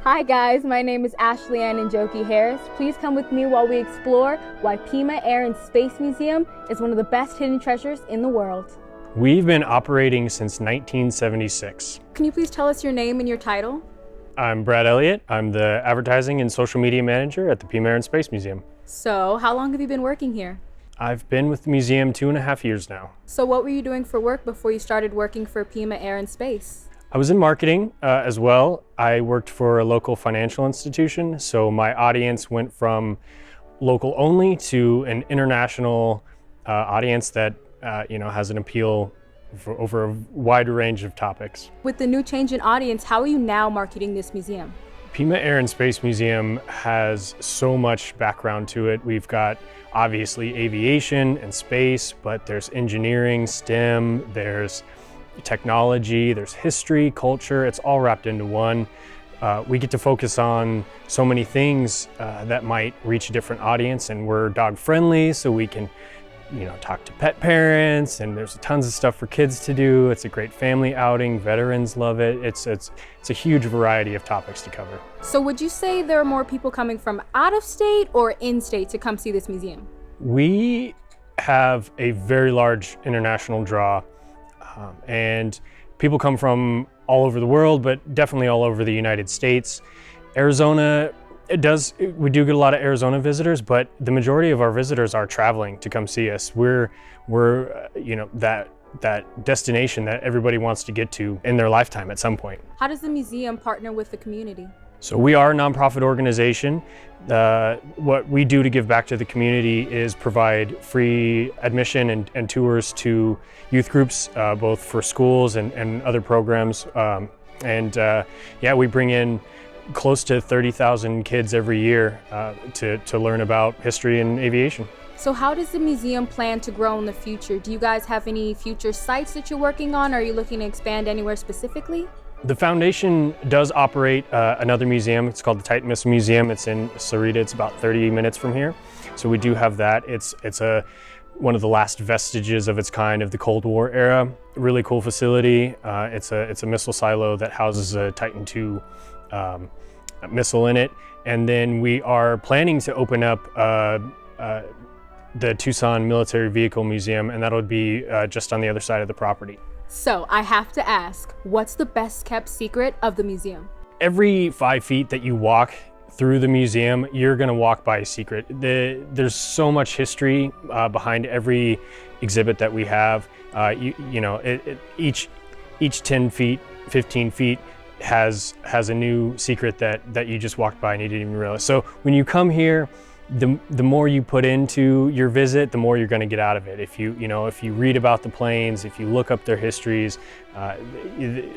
Hi guys, my name is Ashley Annenjoki Harris. Please come with me while we explore why Pima Air and Space Museum is one of the best hidden treasures in the world. We've been operating since 1976. Can you please tell us your name and your title? I'm Brad Elliott. I'm the Advertising and Social Media Manager at the Pima Air and Space Museum. So, how long have you been working here? I've been with the museum 2.5 years now. So what were you doing for work before you started working for Pima Air and Space? I was in marketing as well. I worked for a local financial institution, so my audience went from local only to an international audience that has an appeal for over a wide range of topics. With the new change in audience, how are you now marketing this museum? Pima Air and Space Museum has so much background to it. We've got obviously aviation and space, but there's engineering, STEM, there's technology, there's history, culture, it's all wrapped into one. We get to focus on so many things that might reach a different audience, and we're dog friendly, so we can talk to pet parents, and there's tons of stuff for kids to do. It's a great family outing, veterans love it. It's a huge variety of topics to cover. So would you say there are more people coming from out of state or in state to come see this museum? We have a very large international draw. And people come from all over the world, but definitely all over the United States. Arizona, we do get a lot of Arizona visitors, but the majority of our visitors are traveling to come see us. We're that destination that everybody wants to get to in their lifetime at some point. How does the museum partner with the community? So we are a nonprofit organization. What we do to give back to the community is provide free admission and tours to youth groups, both for schools and other programs. We bring in close to 30,000 kids every year to learn about history and aviation. So how does the museum plan to grow in the future? Do you guys have any future sites that you're working on? Are you looking to expand anywhere specifically? The foundation does operate another museum. It's called the Titan Missile Museum. It's in Sarita. It's about 30 minutes from here. So we do have that. It's one of the last vestiges of its kind of the Cold War era. Really cool facility. It's a missile silo that houses a Titan II missile in it. And then we are planning to open up the Tucson Military Vehicle Museum, and that'll be just on the other side of the property. So I have to ask, what's the best kept secret of the museum? Every 5 feet that you walk through the museum, you're gonna walk by a secret. There's so much history behind every exhibit that we have. Each 10 feet, 15 feet has a new secret that you just walked by and you didn't even realize. So when you come here, the more you put into your visit, the more you're going to get out of it. If you read about the planes, if you look up their histories,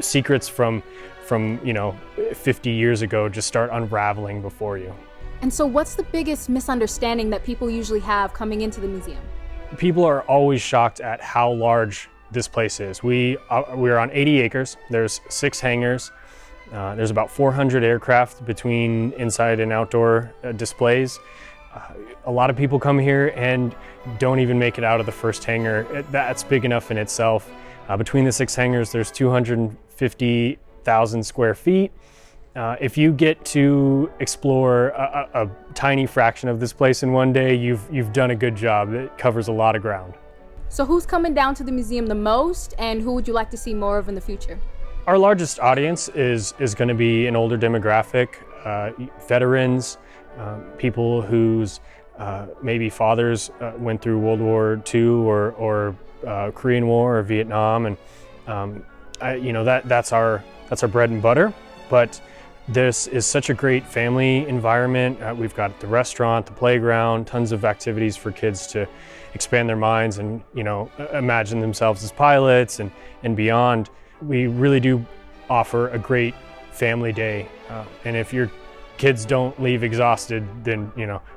secrets from 50 years ago just start unraveling before you. And so what's the biggest misunderstanding that people usually have coming into the museum? People are always shocked at how large this place is. We're on 80 acres. There's 6 hangars. There's about 400 aircraft between inside and outdoor displays. A lot of people come here and don't even make it out of the first hangar. That's big enough in itself. Between the 6 hangars, there's 250,000 square feet. If you get to explore a tiny fraction of this place in one day, you've done a good job. It covers a lot of ground. So who's coming down to the museum the most, and who would you like to see more of in the future? Our largest audience is going to be an older demographic, veterans, people whose maybe fathers went through World War II or Korean War or Vietnam, and that's our bread and butter. But this is such a great family environment. We've got the restaurant, the playground, tons of activities for kids to expand their minds and imagine themselves as pilots and beyond. We really do offer a great family day, and if your kids don't leave exhausted, then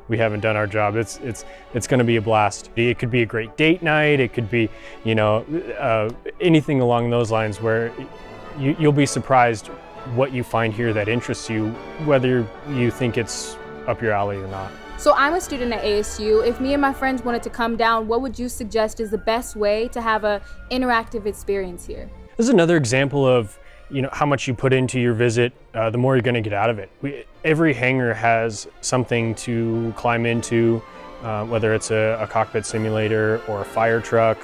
we haven't done our job. It's going to be a blast. It could be a great date night. It could be anything along those lines where you'll be surprised what you find here that interests you, whether you think it's up your alley or not. So I'm a student at ASU. If me and my friends wanted to come down, what would you suggest is the best way to have an interactive experience here? This is another example of how much you put into your visit, the more you're going to get out of it. Every hangar has something to climb into, whether it's a cockpit simulator or a fire truck.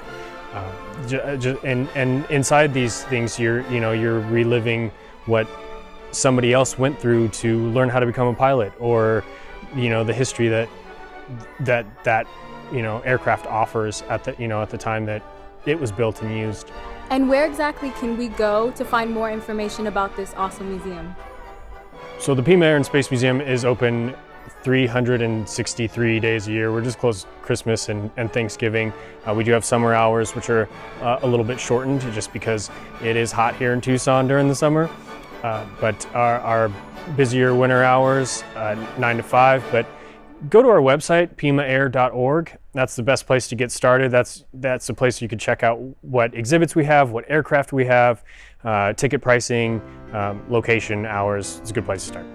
And inside these things, you're reliving what somebody else went through to learn how to become a pilot, or the history that aircraft offers at the time that it was built and used. And where exactly can we go to find more information about this awesome museum? So the Pima Air and Space Museum is open 363 days a year. We're just closed Christmas and Thanksgiving. We do have summer hours, which are a little bit shortened just because it is hot here in Tucson during the summer. But our busier winter hours, 9 to 5. But go to our website, pimaair.org. That's the best place to get started. That's the place you can check out what exhibits we have, what aircraft we have, ticket pricing, location, hours. It's a good place to start.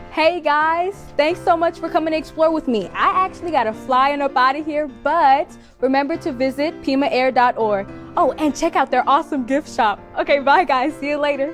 Hey guys, thanks so much for coming to explore with me. I actually gotta fly on up out of here, but remember to visit pimaair.org. Oh, and check out their awesome gift shop. Okay, bye guys, see you later.